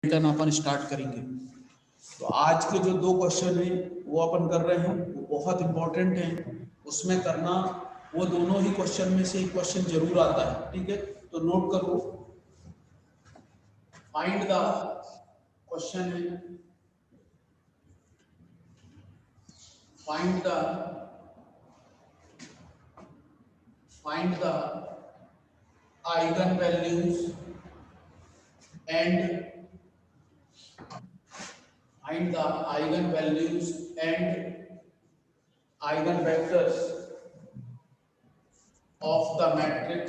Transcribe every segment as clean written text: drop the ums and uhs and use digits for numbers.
Return अपन start करेंगे। तो आज के जो दो क्वेश्चन हैं वो अपन कर रहे हैं, वो बहुत इंपॉर्टेंट हैं। उसमें करना वो दोनों ही क्वेश्चन में से एक क्वेश्चन जरूर आता है, ठीक है। तो नोट करो, फाइंड द क्वेश्चन है, find the eigen values and find the eigenvalues and eigenvectors of the matrix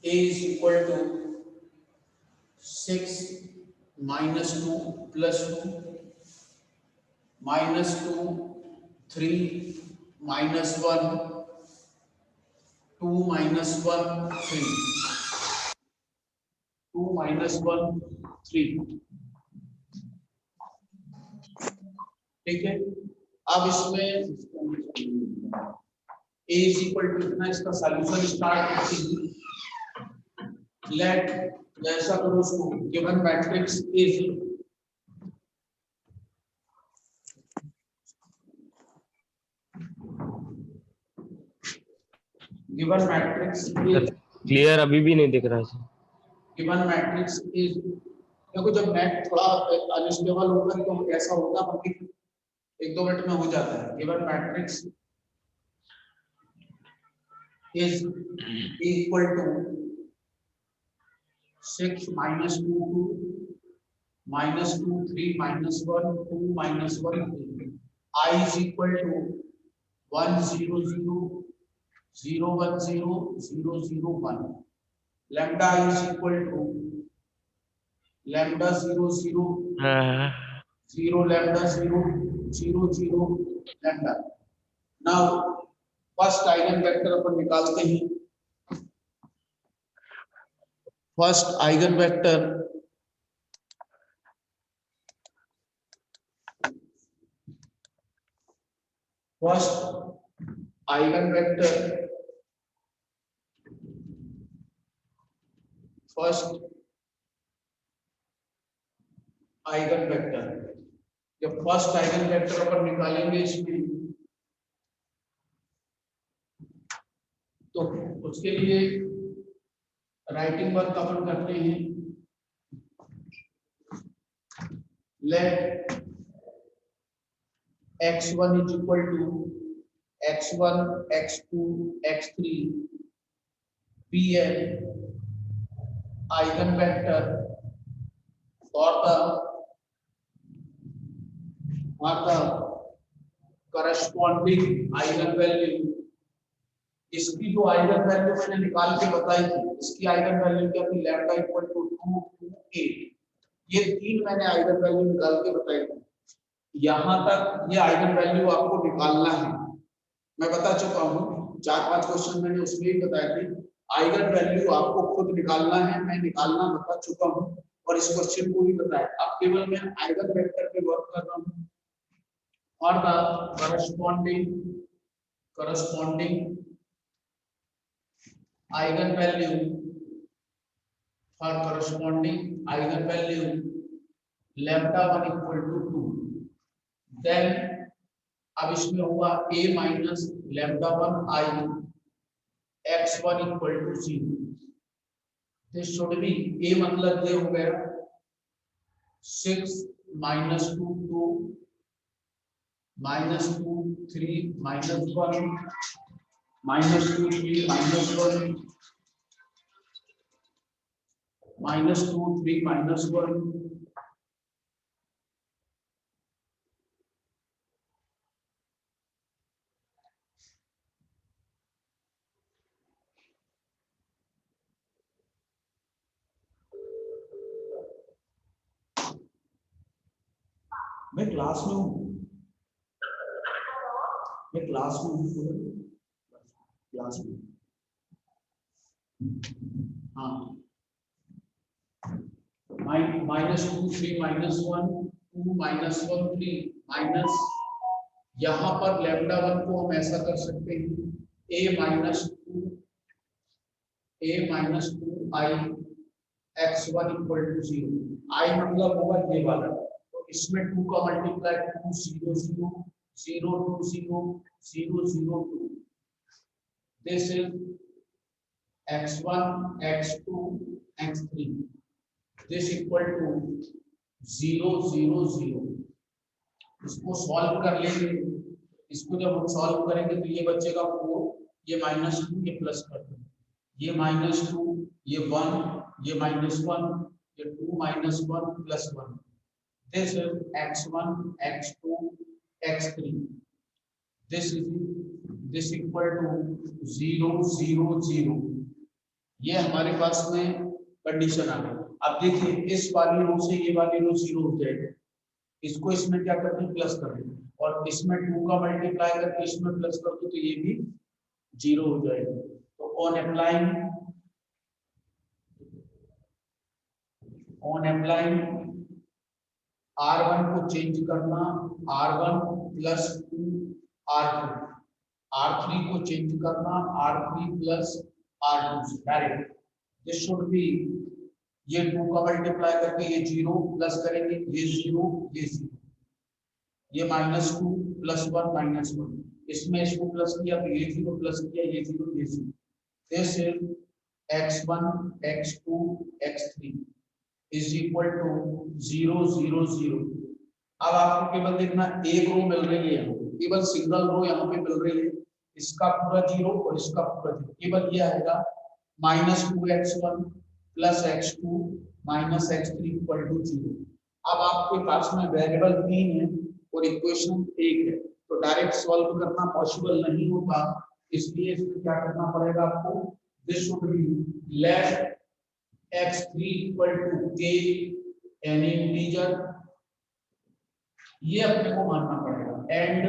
A is equal to 6 minus 2 plus 2 minus 2 3 minus 1 2 minus 1 3 2 minus 1 3, ठीक है। अब इसमें a is equal to कितना, इसका solution start करते हैं। Late जैसा करो उसको, गिवन मैट्रिक्स इज क्लियर अभी भी नहीं दिख रहा है। गिवन मैट्रिक्स इज, देखो जब नेट थोड़ा अनस्टेबल होता है तो ऐसा होता है, बाकी 1-2 मिनट में हो जाता है। Given matrix is equal to 6 minus 2 2 minus 2 3 minus 1 2 minus 1 3. I is equal to 1 0 0 0 1 0 0 0 1. Lambda is equal to lambda 0 0 0 lambda 0 0 0 lambda. Now first eigen vector अपन निकालते हैं। फर्स्ट आइगन वेक्टर जब फर्स्ट आइगन वेक्टर अपन निकालेंगे इसमें, तो उसके लिए राइटिंग वर्क अपन करते हैं। Let x1 is equal to x1 x2 x3 be an eigenvector for the corresponding eigenvalue। इसकी जो आइगन वैल्यू मैंने निकाल के बताई थी, इसकी आइगन वैल्यू क्या थी, लैम्डा इक्वल टू 2 2 8। ये तीन मैंने आइगन वैल्यू निकाल के बताई थी। यहां तक ये आइगन वैल्यू आपको निकालना है, मैं बता चुका हूं। 4-5 क्वेश्चन मैंने उसमें ही बताए थे। आइगन वैल्यू आपको खुद निकालना है, मैं निकालना बता चुका हूं और इस क्वेश्चन को भी बताया। अब केवल मैं आइगन वेक्टर पे वर्क कर रहा हूं और the corresponding eigenvalue lambda 1 equal to 2। then अब इसमें हुआ a minus lambda 1 I x1 equal to 0। this should be a मतलब ये हो गया 6 minus 2 2 minus 2 3 minus 1 minus 2 3 minus 1 minus 2 3 minus 1 मैं क्लास में हूँ, क्लास में हाँ। माइनस 2 3 माइनस 1 2 माइनस 1 3 माइनस, यहाँ पर लैम्डा 1 को हम ऐसा कर सकते हैं a minus 2 a minus two I x one equal to zero. I मतलब होगा ये वाला, तो इसमें टू का multiply two zero zero zero two zero zero zero two, this is x1 x2 x3, this equal to zero zero zero. इसको solve कर लेंगे, इसको जब हम सॉल्व करेंगे तो ये बचेगा 4, ये माइनस टू, ये प्लस कर दो, ये माइनस टू, ये वन, ये माइनस वन, ये two minus one plus one, this is x1 x2 x3, this equal to zero zero zero. ये हमारे पास में कंडीशन आ गई। अब देखिए इस वाली रो से ये वाली रो जीरो हो जाएगी, इसको इसमें क्या करते हैं प्लस कर देंगे, और इसमें टू का मल्टीप्लाई करके इसमें प्लस कर दो तो ये भी जीरो हो जाएगा। तो ऑन अप्लाइंग R1 को चेंज करना, R1 plus two R2, R3 को चेंज करना R3 plus R2 direct, this should B, ये टू का मल्टीप्लाई करके ये जीरो प्लस करेंगे, ये जीरो ये जीरो, ये minus two plus one minus one, इसमें इसको प्लस किया तो ये जीरो प्लस किया ये जीरो ये zero, this is x1 x2 x3 is equal to zero zero zero. अब आपको केवल देखना एक रो मिल रही है यहाँ, केवल सिंगल रो यहाँ पे मिल रही है, इसका पूरा जीरो और इसका पूरा जीरो, केवल ये आएगा minus two x one plus x two minus x three equal to zero. अब आपके पास में वेरिएबल तीन है और इक्वेशन एक है, तो डायरेक्ट सॉल्व करना पॉसिबल नहीं होता, इसलिए इसमें क्या करना पड़ेगा आपको, this should be let x3 equal to k any integer, ये अपने को मानना पड़ेगा, and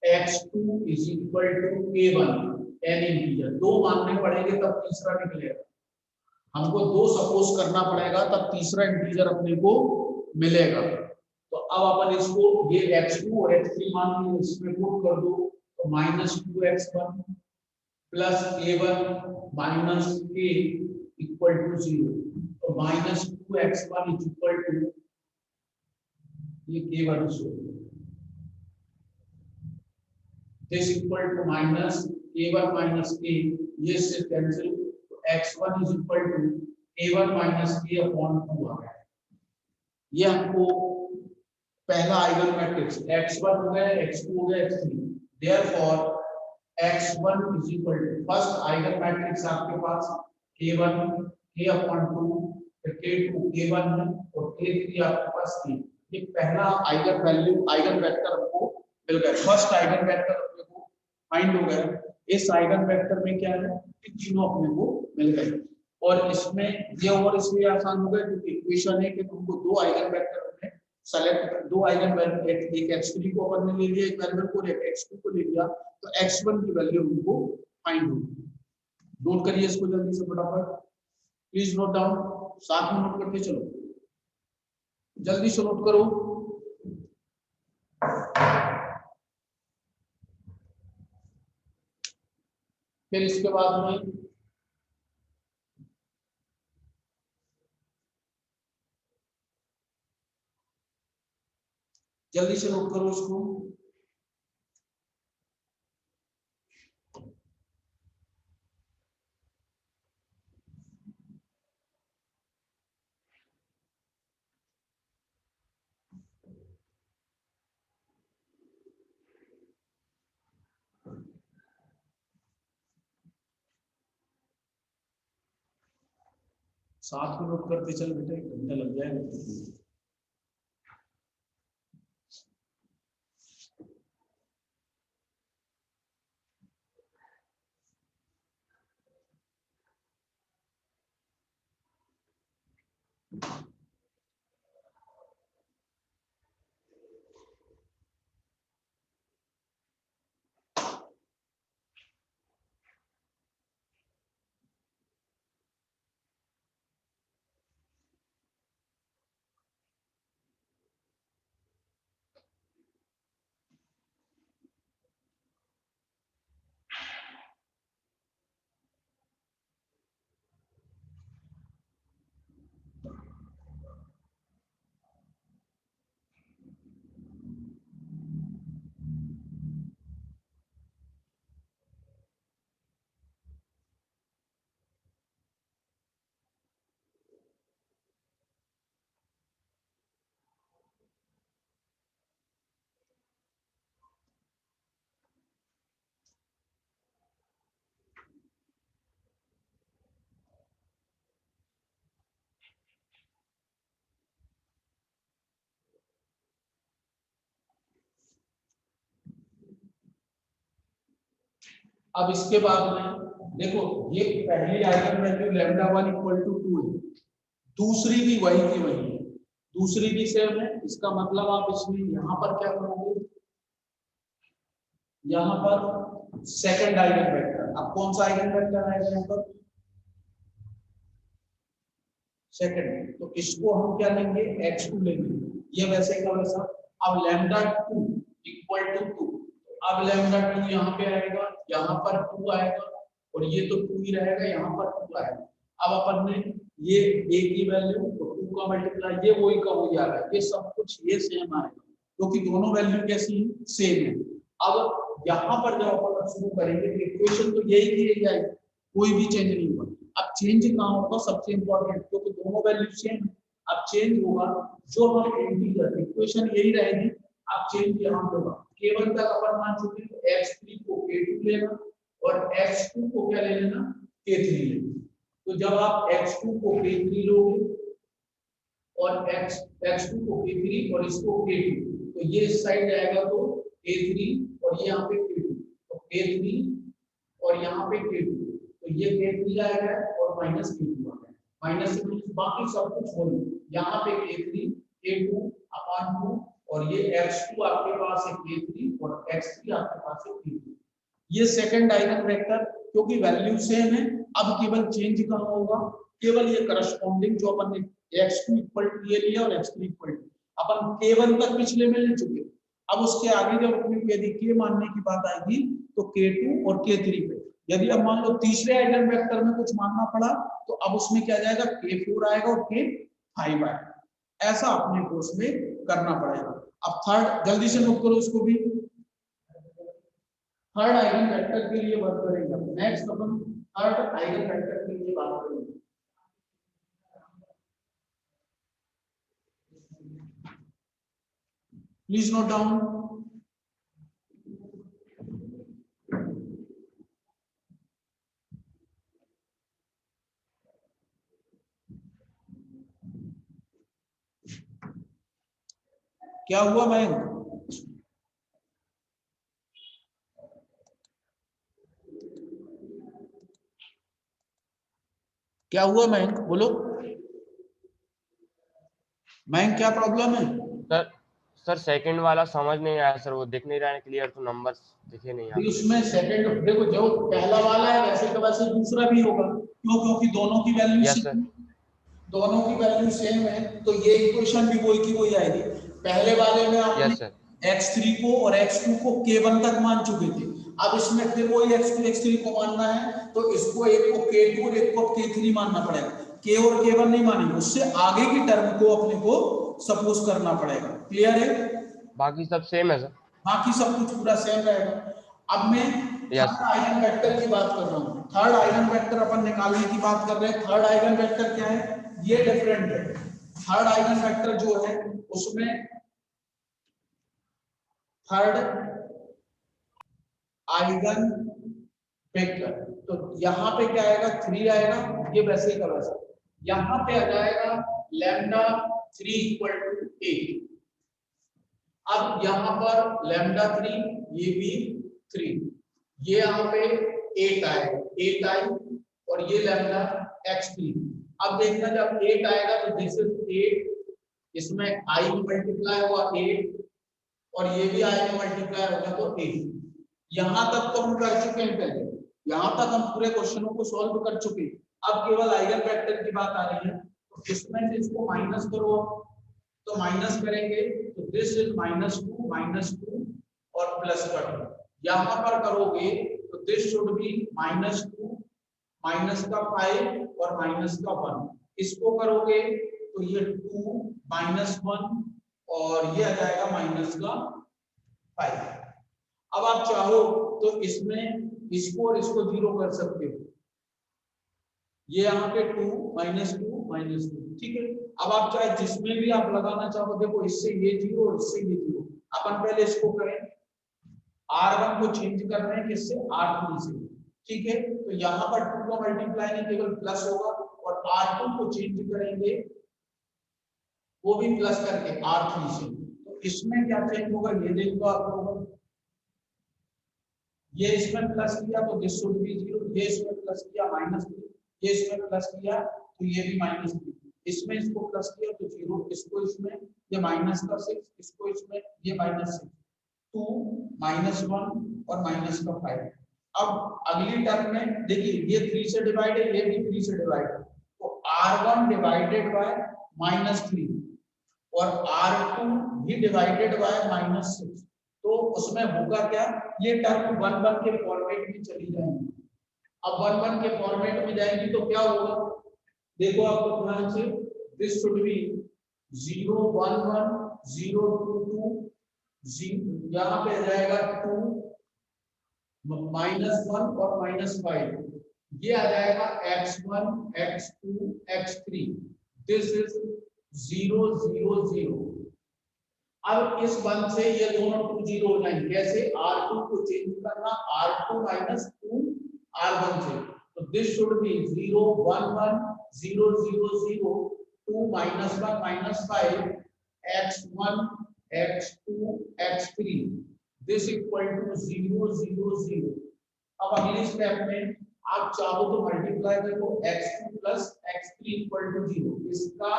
x2 is equal to k1 any integer, दो मानने पड़ेंगे तब तीसरा निकलेगा, हमको दो सपोज करना पड़ेगा तब तीसरा इंटीजर अपने को मिलेगा। तो अब अपन इसको ये x2 और x3 मान लिया, इसमें पुट कर दो तो minus two x one plus k1 minus k equal to zero, तो minus two x one is equal to ये k1 this equal to minus k1 minus k, ये से कैंसिल, तो x1 is equal to k1 minus k upon 2 आ गया। ये हमको पहला आइगन मैट्रिक्स x1 हो गया, x2 हो गया, x3, therefore x1 is equal to first eigen matrix आपके पास k1 k अपॉन 2, फिर k2 k1 और k3 आपके पास k, ये पहला आइगन वैल्यू आइगन वेक्टर हमको मिल गया, फर्स्ट आइगन वेक्टर अपने को फाइंड हो गया। इस आइगन वेक्टर में क्या है कि तीनों अपने को मिल गए, और इसमें ये और इसलिए आसान हो गया क्योंकि इक्वेशन है कि तुमको दो आइगन वेक्टर में सेलेक्ट, दो आइगन वैल्यू, एक x3 को अपन ने ले लिया एक वेरिएबल को, एक x2 को ले लिया, तो x1 की वैल्यू हमको फाइंड होगी। नोट करिए इसको जल्दी से फटाफट, प्लीज नोट डाउन, साथ में नोट करके चलो, जल्दी से नोट करो। फिर इसके बाद में जल्दी से नोट करो इसको। साथ में नोट करते चल बेटा, एक घंटा लग जाएगा। अब इसके बाद में देखो ये पहली आइगन वैल्यू λ1 = 2 है, दूसरी भी वही की वही है, दूसरी भी सेम है। इसका मतलब आप इसमें यहाँ पर क्या करोगे, यहाँ पर सेकंड आइगन वेक्टर। अब कौन सा आइगन वेक्टर आएगा यहाँ पर, सेकंड, तो इसको हम क्या लेंगे, x2 लेंगे, ये वैसे का वैसा। अब λ2 = 2, अब λ2 यहाँ पे आएगा, यहाँ पर 2 आएगा, और ये तो 2 ही रहेगा, यहाँ पर 2 आएगा। अब अपन ने ये a की वैल्यू तो 2 का मल्टीप्लाई, ये वही का वही आ रहा है, ये सब कुछ ये सेम आएगा क्योंकि दोनों वैल्यू कैसी है, सेम है। अब यहाँ पर जब अपन शुरू करेंगे तो इक्वेशन तो यही की यही आएगी, कोई भी चेंज नहीं होगा। अब चेंज कहाँ होगा, सबसे इंपॉर्टेंट, क्योंकि दोनों वैल्यू सेम है। अब चेंज होगा जो हम इंटीग्रल, इक्वेशन यही रहेगी, अब चेंज यहाँ पे होगा। k1 तक अपन मान चुके हैं, तो x3 को k2 लेना और x2 को क्या ले लेना, k3 लेना। तो जब आप x2 को k3 लोगे और x2 को k3 और इसको k2, तो ये इस साइड जाएगा तो k3 और ये यहाँ पे k2, तो k3 और यहाँ पे k2, तो ये k3 आएगा और माइनस k2 आ गया, माइनस से बाकी सब कुछ होगा। यहाँ पे k3 k2 अपॉन 2 और ये x2 आपके पास है k3 और x3 आपके पास है k2। ये सेकंड आइगन वेक्टर, क्योंकि वैल्यू सेम है। अब केवल चेंज कहाँ होगा, केवल ये करस्पॉन्डिंग जो अपन ने x2 = ये लिया और x3 = अपन k1 तक पिछले में ले चुके। अब उसके आगे जब अपने को यदि k मानने की बात आएगी तो k2 और k3 पे, यदि अब मान लो तीसरे आइगन वेक्टर में कुछ मानना पड़ा तो अब उसमें क्या जाएगा, k4 आएगा और k5 आएगा। ऐसा अपने को उसमें करना पड़ेगा। अब थर्ड, जल्दी से नोट करो इसको भी, थर्ड आइगन वेक्टर के लिए बात करेंगे। नेक्स्ट अपन थर्ड आइगन वेक्टर के लिए बात करेंगे। Please note down. क्या हुआ मयंक, क्या हुआ मयंक, बोलो मयंक, क्या प्रॉब्लम है। सर सर सेकंड वाला समझ नहीं आया सर, वो दिख नहीं रहा है क्लियर, तो नंबर्स दिखे नहीं आप। इसमें सेकंड देखो, जो पहला वाला है वैसे का वैसे दूसरा भी होगा, क्यों, क्योंकि दोनों की वैल्यू यस सर, दोनों की वैल्यू सेम है, तो ये इक्वेशन भी वही की वही आएगी। पहले वाले में आपने यस सर, x3 को और x2 को k1 तक मान चुके थे, अब इसमें फिर वही x2 x3 को मानना है, तो इसको एक को k2 और एक को k3 मानना पड़ेगा। k और k1 नहीं मानेंगे, उससे आगे की टर्म को अपने को सपोज करना पड़ेगा। क्लियर है, बाकी सब सेम है सर। बाकी सब कुछ पूरा सेम रहेगा। अब मैं yes third sir, eigen vector की बात कर रहा हूँ, थर्ड आइगन वेक्टर अपन निकालने की बात कर रहे हैं। थर्ड आइगन वेक्टर क्या है, ये डिफरेंट है। थर्ड आइगन वेक्टर जो है उसमें थर्ड आइगन वेक्टर, तो यहाँ पे क्या आएगा, 3 आएगा, ये वैसे का वैसा। यहाँ पे आ जाएगा λ3 = 8। अब यहाँ पर λ3 ये भी 3, ये यहाँ पे 8 आएगा, 8 आई, और ये लैम्डा x3। अब देखना जब 8 आएगा तो दिस इज 8, इसमें i मल्टीप्लाई हुआ 8 और ये भी i में मल्टीप्लाई होगा तो 8। यहाँ तक तो हम कर चुके हैं पहले, यहाँ तक हम पूरे क्वेश्चनों को सॉल्व कर चुके हैं। अब केवल आइगन वेक्टर की बात आ रही है, तो इसमें से इसको माइनस करो, तो माइनस करेंगे तो दिस इज -2 और प्लस का 2। यहाँ पर करोगे तो दिस शुड बी -2 माइनस का 5 और माइनस का 1। इसको करोगे तो ये 2 -1 और ये आ जाएगा माइनस का 5। अब आप चाहो तो इसमें इसको और इसको 0 कर सकते हो, ये यहाँ पे 2 -2 ठीक है। अब आप चाहे जिसमें भी आप लगाना चाहो, देखो इससे ये 0 और इससे ये 0। अपन पहले इसको करें, R1 को चेंज कर रहे हैं किससे, R3 से, ठीक है। तो यहाँ पर 2 का मल्टीप्लाई नहीं केवल प्लस होगा, और R2 को चेंज करेंगे वो भी प्लस करके R3 से। तो इसमें क्या चेंज होगा ये देखो आप लोग, ये इसमें प्लस किया तो दिस शुड बी 0, ये इसमें प्लस किया -3, ये इसमें प्लस किया तो ये भी -3, इसमें इसको प्लस किया तो 0, इसको इसमें ये -6, इसको इसमें ये -6, 2 -1 और -5। अब अगली टर्म में देखिए ये 3 से डिवाइड है, ये भी 3 से डिवाइड है, तो r1 डिवाइडेड बाय -3 और r2 भी डिवाइडेड बाय -6, तो उसमें होगा क्या, ये टर्म 1 के फॉर्मेट में चली जाएंगी। अब 1 के फॉर्मेट में जाएंगी तो क्या होगा, देखो आपको ध्यान से, दिस शुड बी 0 1 1 0 2 2, यहाँ पे जाएगा 2 -1 और -5, ये आ जाएगा x1 x2 x3, this is 0 0 0। अब इस 1 से ये दोनों 2 0 हो जाएंगे, कैसे, r2 को चेंज करना r2 -2 r1 से, तो this should B 0 1 1 0 0 0 2 -1 -5 x1 x2 x3, this equal to 0 0 0। अब अगले स्टेप में आप चाहो तो मल्टीप्लाई करो x2 plus x3 equal to 0, इसका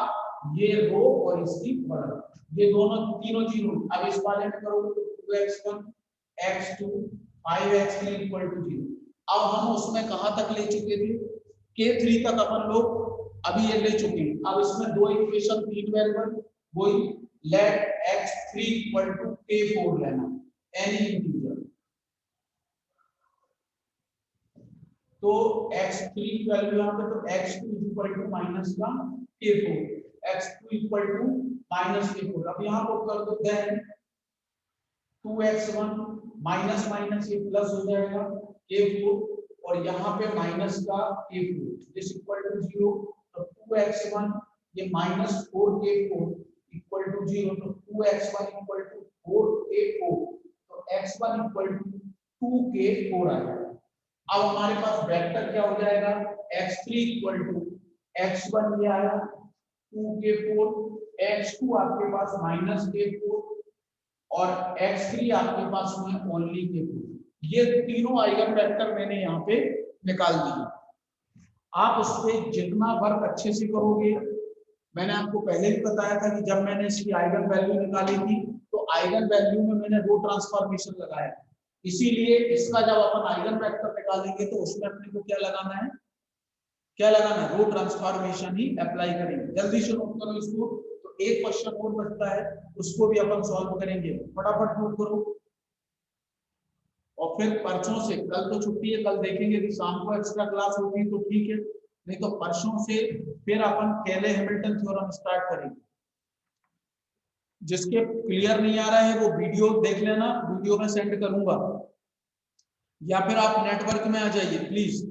ये रो और इसकी बढ़त, ये दोनों तीनों 0। अब इस वाले में करोगे तो 2x1 x2 5x3 equal to 0। अब हम उसमें कहां तक ले चुके थे, k3 तक अपन लोग अभी ये ले चुके हैं। अब इसमें दो इक्वेशन, तीन वेरिएबल, वही late x3 equal to k4 लेना, एनी इंटीजर, तो x3 की वैल्यू यहाँ पे, तो x2 इक्वल टू माइनस का k4, x2 equal to minus k4। अब यहाँ को कर दो, देन 2x1 माइनस माइनस ये प्लस हो जाएगा k4, और यहाँ पे माइनस का k4, दिस इक्वल टू 0, तो 2x1 ये -4k4 इक्वल टू 0, तो 2x1 इक्वल टू 4k4, तो x1 इक्वल टू 2k4 आ जाएगा। अब हमारे पास वेक्टर क्या हो जाएगा, x3 इक्वल टू x1 ये आया 2k4, x2 आपके पास -k4 और x3 आपके पास में ओनली k4। ये तीनों आइगन वेक्टर मैंने यहाँ पे निकाल दिए। आप उस पर जितना वर्क अच्छे से करोगे, मैंने आपको पहले भी बताया था कि जब मैंने इसकी आइगन वैल्यू निकाली थी तो आइगन वैल्यू में मैंने रो ट्रांसफॉर्मेशन लगाया, इसीलिए इसका जब अपन आइगन वेक्टर निकालेंगे तो उसमें अपने को क्या लगाना है, क्या लगाना है, रो ट्रांसफॉर्मेशन ही अप्लाई करेंगे। जल्दी से नोट करो इसको, तो एक क्वेश्चन और बचता है, उसको भी अपन सॉल्व करेंगे, फटाफट नोट करो। और फिर परसों से, कल तो छुट्टी है, कल देखेंगे कि शाम को एक्स्ट्रा क्लास होगी तो ठीक है, नहीं तो परसों से फिर अपन केले हैमिल्टन थ्योरम स्टार्ट करेंगे। जिसके क्लियर नहीं आ रहा है वो वीडियो देख लेना, वीडियो में सेंड करूंगा, या फिर आप नेटवर्क में आ जाइए प्लीज।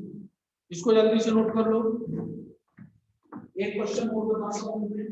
इसको जल्दी से नोट कर लो। एक क्वेश्चन और बताता हूं मैं,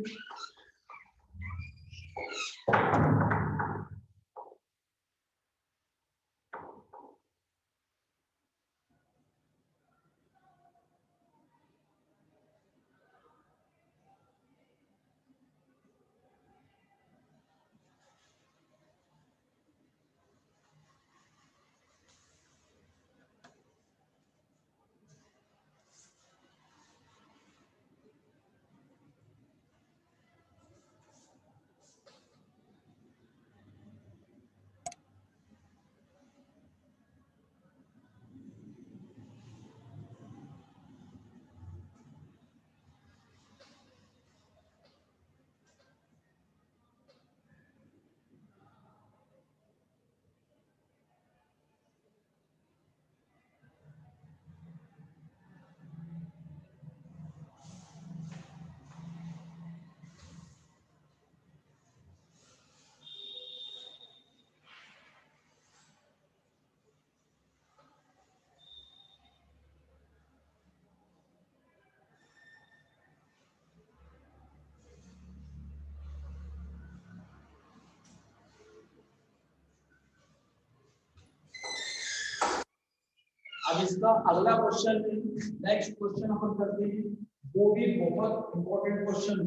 अब इसका अगला क्वेश्चन, नेक्स्ट क्वेश्चन अपन करते हैं, वो भी बहुत इंपॉर्टेंट क्वेश्चन है।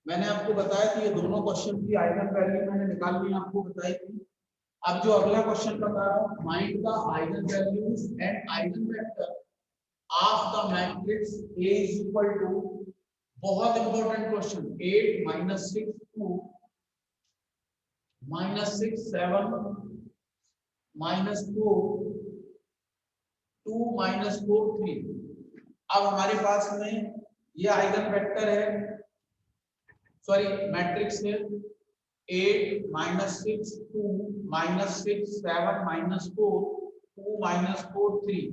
मैंने आपको बताया कि ये दोनों क्वेश्चन की आइगन वैल्यू मैंने निकालनी आपको बताई थी। अब जो अगला क्वेश्चन बता रहा हूं, find the eigen values and eigen vector of the matrix A is equal to, बहुत important question, 8 minus 6 2 minus 6 7 minus 4 2 minus 4 3। अब हमारे पास में ये आइगन वेक्टर है, सॉरी मैट्रिक्स है, 8 माइनस 6 2 माइनस 6 7 माइनस 4 2 माइनस 4 3।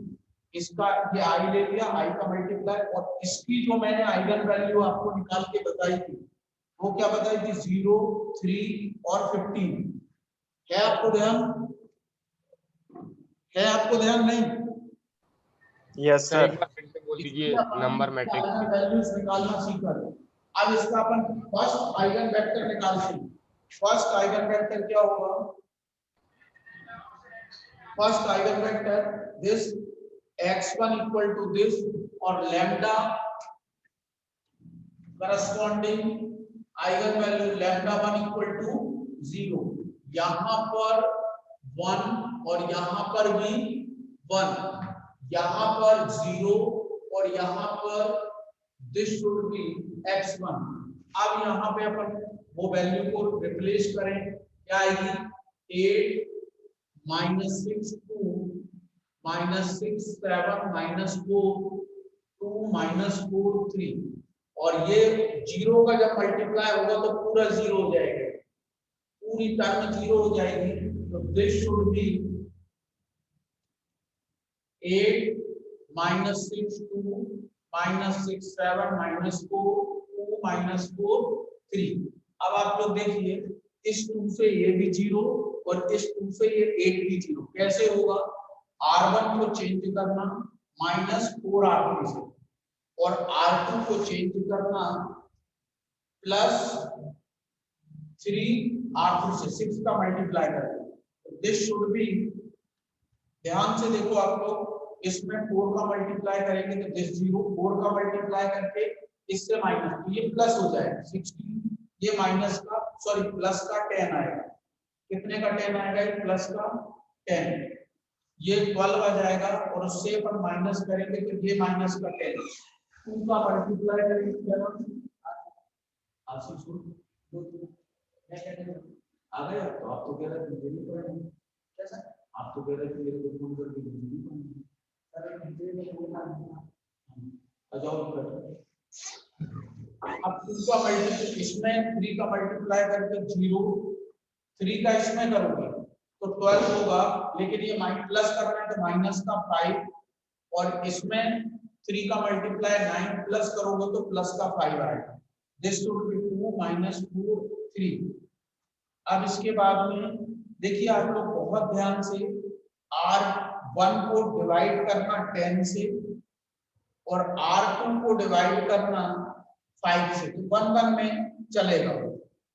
इसका ये आई ले लिया, आई का मल्टीप्लाई, और इसकी जो मैंने आइगन वैल्यू आपको निकाल के बताई थी, वो क्या बताई थी, 0 3 और 15। है आपको ध्यान, है आपको ध्यान नहीं? यस सर एक सर। बार फिर से बोल दीजिए नंबर मैट्रिक्स के। वैल्यूज निकालना सीखा है। अब इसका अपन फर्स्ट आइगन वेक्टर निकालते हैं। फर्स्ट आइगन वेक्टर क्या होगा, first eigen vector this x1 equal to this और lambda corresponding eigen value lambda 1 equal to 0। यहां पर 1 और यहां पर भी 1, यहां पर 0 और यहां पर दिस शुड बी x1। अब यहां पे अपन वो वैल्यू को रिप्लेस करें, क्या आएगी, 8 माइनस 6 2 माइनस 6 7 माइनस 4 2 माइनस 4 3। और ये 0 का जब मल्टीप्लाई होगा तो पूरा 0 हो जाएगा, पूरी टर्म 0 हो जाएगी। तो this should B 8 minus 6 2 minus 6 7 minus 4 2 minus 4 3। अब आप लोग देखिए, इस 2 से ये भी 0 और इस 2 से ये 8 भी 0। कैसे होगा, R1 को चेंज करना माइनस 4 R3 से, और R2 को चेंज करना प्लस 3 R3 से, 6 का मल्टीप्लाई करके। दिस शुड बी, ध्यान से देखो आप लोग, इसमें 4 का मल्टीप्लाई करेंगे तो दिस 0, 4 का मल्टीप्लाई करके इससे माइनस, तो ये प्लस हो जाएगा 16, ये माइनस का सॉरी प्लस का 10 आएगा। कितने का 10 आएगा, प्लस का 10, ये 12 आ जाएगा, और उससे अपन माइनस करेंगे तो ये माइनस का 10, 2 का मल्टीप्लाई करेंगे क्या आ गया। तो आप तो कह रहे थे बिजली पड़ेगी, कैसा, आप तो कह रहे थे मेरे को फोन करके बिजली पड़ेगी, अब 2 का मल्टीप्लाई इसमें 3 का मल्टीप्लाई करके 0, 3 का इसमें करोगे तो 12 होगा, लेकिन ये प्लस करना है तो माइनस का 5, और इसमें 3 का मल्टीप्लाई 9 प्लस करोगे तो प्लस का 5 आएगा। This should B 2 minus 4 3। अब इसके बाद में देखिए आप लोग बहुत ध्यान से, R1 को डिवाइड करना 10 से और R2 को डिवाइड करना 5 से, तो 1 1 में चलेगा।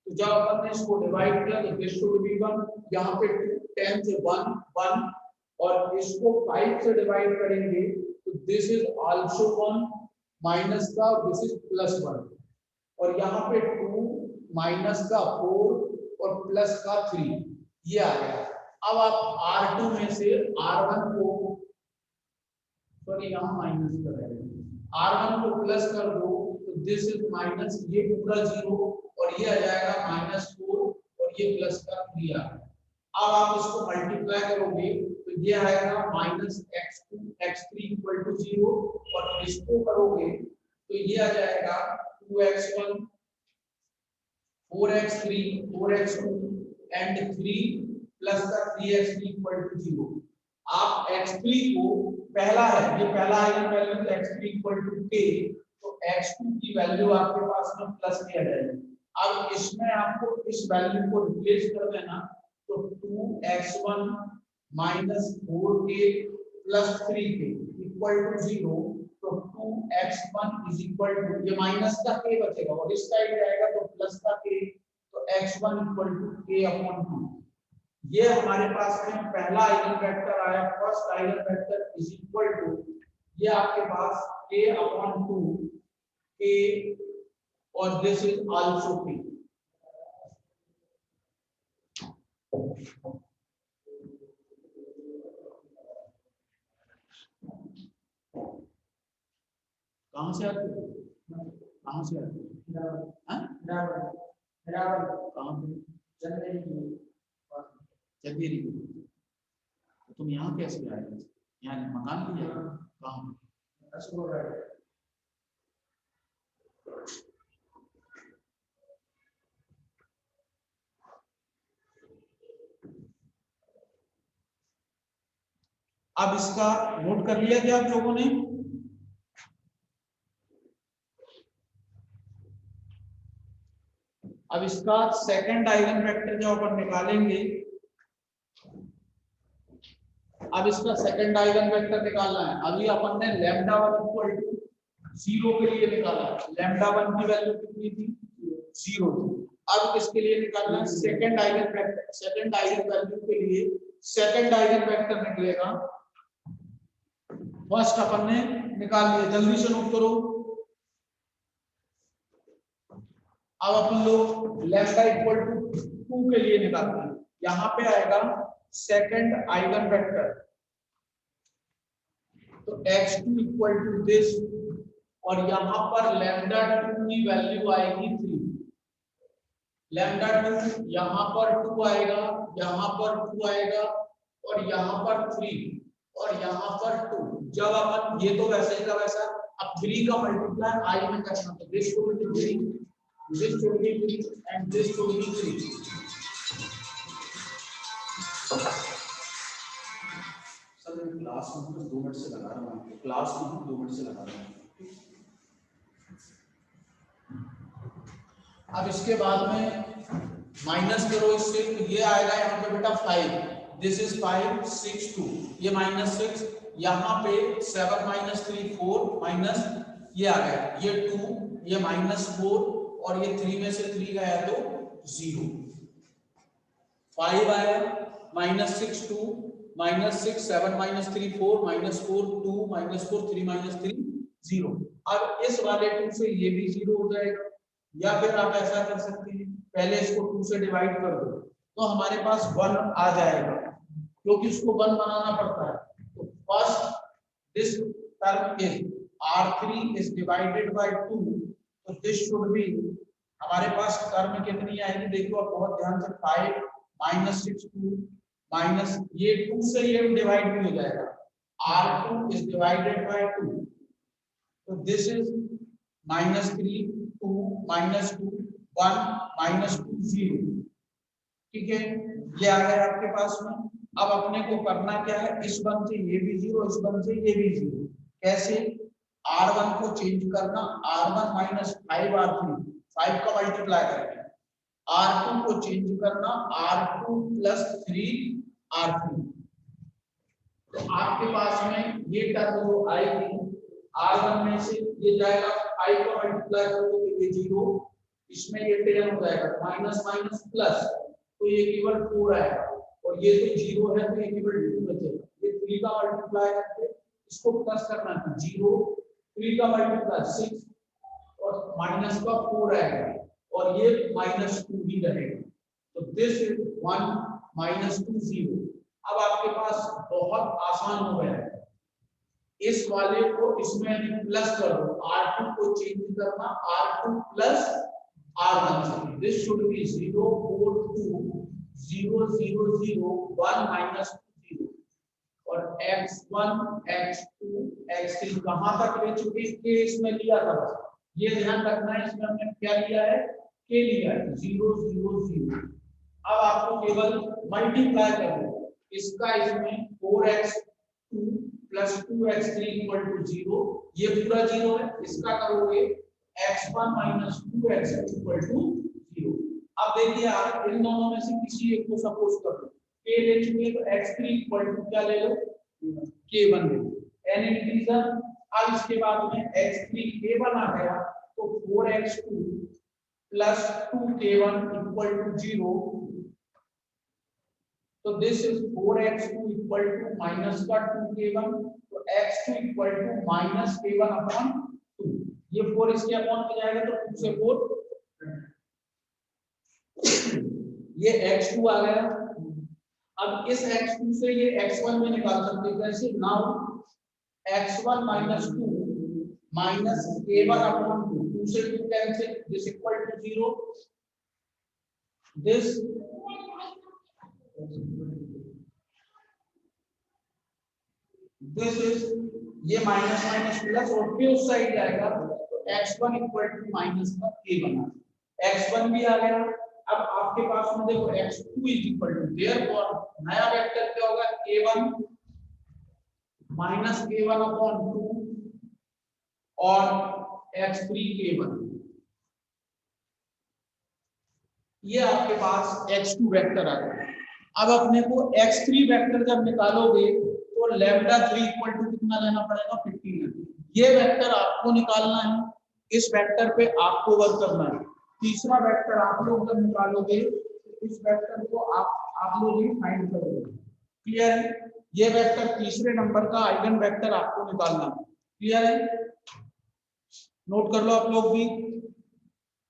तो जब अपन ने इसको डिवाइड किया तो दिस शुड बी 1, यहाँ पे 10 से 1 1, और इसको 5 से डिवाइड करेंगे तो दिस इज आल्सो 1 माइनस का, दिस इज प्लस 1, और यहाँ पे 2 माइनस का 4 और प्लस का 3, ये आ गया। अब आप R2 में से R1 को, सॉरी यहाँ माइनस कर रहे हैं, R1 को प्लस कर दो तो दिस इज माइनस, ये पूरा 0 और ये आ जाएगा माइनस 4 और ये प्लस का 3 आ गया। अब आप इसको मल्टीप्लाई करोगे तो ये आएगा minus x2 x3 equal to 0, और इसको करोगे तो ये आ जाएगा 2x1 4x3 4x2 and 3 plus का 3x3 इक्वल टू 0। आप x3 को, पहला है ये पहला eigen value x3 equal to k, तो x2 की वैल्यू आपके पास में प्लस k आ जाएगी। अब इसमें आपको इस वैल्यू को रिप्लेस कर देना, तो 2x1 minus 4k plus 3k equal to 0, तो 2x1 इज इक्वल टू, ये माइनस का k बचेगा और इस साइड जाएगा तो प्लस का k, तो x1 equal to k upon 2। ये हमारे पास में पहला आइगन वेक्टर आया, first eigen vector is equal to, ये आपके पास k अपॉन 2 k, और दिस इज आल्सो k। कहाँ से आते हो, कहाँ से आते हो, हाँ? कहाँ पे, चंदेरी। तो तुम यहाँ कैसे आए, यहाँ मकान पे जाए, कहाँ पे? अब इसका नोट कर लिया क्या आप लोगों ने? अब इसका सेकंड आइगन वेक्टर जो अपन निकालेंगे, अब इसका सेकंड आइगन वेक्टर निकालना है। अभी अपन ने लैम्डा 1 इक्वल टू 0 के लिए निकाला, लैम्डा 1 की वैल्यू कितनी थी, 0 थी। अब किसके लिए निकालना है, second eigen vector. Second eigen value के लिए सेकंड आइगन वेक्टर निकलेगा, फर्स्ट अपन ने निकाल लिया, जल्दी से नोट करो। अब अपन लोग लैम्डा इक्वल टू 2 के लिए निकालते हैं। यहां पे आएगा सेकंड आइगन वेक्टर, तो x2 इक्वल टू दिस, और यहां पर लैम्डा 2 की वैल्यू आएगी 3। लैम्डा 2 यहां पर 2 आएगा, यहां पर 2 आएगा, और यहां पर 3, और यहां पर 2। जब अपन ये तो वैसे ही का वैसा, अब 3 का मल्टीप्लाई i में करना, तो this should B 3, this should be 3 and this should be 3. Sir मैं क्लास में 2 मिनट से लगा रहा हूँ, क्लास में 2 मिनट से लगा रहा हूँ। अब इसके बाद में माइनस करो इससे, तो ये आएगा यहाँ पे बेटा 5, दिस इज 5 6 2, ये -6, यहाँ पे 7 - 3 4, माइनस ये आ गया, ये 2, ये -4, और ये 3 में से 3 गया तो 0। 5 आया, -6 2, -6 7 - 3 4, -4 2, -4 3 - 3 0। अब इस वाले 2 से ये भी 0 हो जाएगा, या फिर आप ऐसा कर सकते हैं, पहले इसको 2 से डिवाइड कर दो, तो हमारे पास 1 आ जाएगा, क्योंकि इसको 1 बनाना पड़ता है। तो first this term is r3 is divided by 2, तो दिस शुड बी, हमारे पास टर्म कितनी आएगी, देखो आप बहुत ध्यान से, 5 - 6 2 माइनस ये 2 से ये डिवाइड भी हो जाएगा, r2 इज डिवाइडेड बाय 2, तो दिस इज -3 2 -2 1 -2 0। ठीक है, ये आ गया आपके पास में। अब अपने को करना क्या है, इस 1 से ये भी 0, इस 1 से ये भी 0। कैसे, r1 को चेंज करना, r1 - 5 r3, 5 का मल्टीप्लाई करके, r2 को चेंज करना, r2 + 3 r3। तो आपके पास में ये टर्म जो आएगी, r1 में से ये जाएगा, 5 का मल्टीप्लाई करोगे तो ये 0, इसमें ये 10 हो जाएगा, माइनस माइनस प्लस, तो ये केवल 4 आएगा, और ये तो 0 है तो ये केवल 2 बचेगा। ये 3 का मल्टीप्लाई करके इसको प्लस करना है, 0 3 का मल्टीप्लाई 6, और माइनस का 4 आएगा, और ये -2 ही रहेगा, तो दिस इज 1 - 2 0। अब आपके पास बहुत आसान हो गया है, इस वाले को इसमें प्लस कर दो, r2 को चेंज करना, r2 + r1, this should B 0 4 2 0 0 0 1 - 2 0, और x1 x2 x3 कहां तक ले चुके, के इसमें लिया था, बस ये ध्यान रखना है, इसमें हमने क्या लिया है, के लिया है, 0 0 0। अब आपको केवल मल्टीप्लाई करना है, इसका इसमें 4x2 + 2x3 = 0, ये पूरा 0 है, इसका करोगे x1 - 2x2 = 0। अब देखिए आप इन दोनों में से किसी एक को सपोज कर लो, k ले चुके तो x3 = क्या ले लो, k1 ले लो, n इंटीजर। अब इसके बाद में x3 k1 आ गया, तो 4x2 + 2k1 = 0, तो दिस इज 4x2 = -2k1, तो x2 = -k1/2, ये 4 इसके अपॉन में जाएगा, तो 2 से 4 ये x2 आ गया। अब इस x2 से ये x1 में निकाल सकते हैं, कैसे, now x1 - 2 minus k1 upon 2 से 2 cancel, this equal to 0, this is, ये माइनस माइनस प्लस और फिर उस साइड जाएगा तो x1 इक्वल टू माइनस का k बना, x1 भी आ गया। अब आपके पास में देखो x2 is equal to, therefore नया वेक्टर क्या होगा, k1 माइनस k1 अपॉन 2 और x3 k1, ये आपके पास x2 वेक्टर आ गया। अब अपने को x3 वेक्टर जब निकालोगे तो लैम्डा 3 इक्वल टू कितना लेना पड़ेगा, 15। ये वेक्टर आपको निकालना है, इस वेक्टर पे आपको वर्क करना है। तीसरा वेक्टर आप लोग जब निकालोगे इस वेक्टर को आप लोग ही फाइंड करोगे, क्लियर है। ये वेक्टर तीसरे नंबर का आइगन वेक्टर आपको निकालना है, क्लियर है, नोट कर लो आप लोग भी।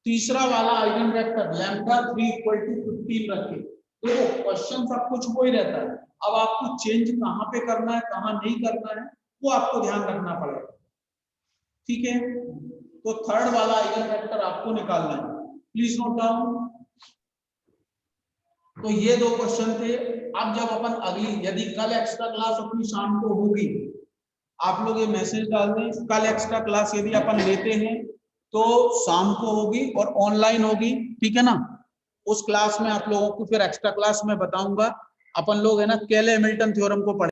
तीसरा वाला eigen vector lambda 3 equal to 15 रखे। देखो क्वेश्चन सब कुछ वो ही रहता है, अब आपको चेंज कहाँ पे करना है कहाँ नहीं करना है वो आपको ध्यान रखना पड़ेगा, ठीक है। तो थर्ड वाला आइगन वेक्टर आपको निकालना है, प्लीज नोट डाउन। तो ये दो क्वेश्चन थे। अब जब अपन अगली, यदि कल एक्स्ट्रा क्लास अपनी शाम को होगी, आप लोग ये मैसेज डाल दें, कल एक्स्ट्रा क्लास यदि अपन लेते हैं तो शाम को होगी और ऑनलाइन होगी, ठीक है ना। उस क्लास में आप लोगों को फिर एक्स्ट्रा क्लास में बताऊंगा, अपन लोग है ना केले हैमिल्टन थ्योरम को पढ़ेंगे।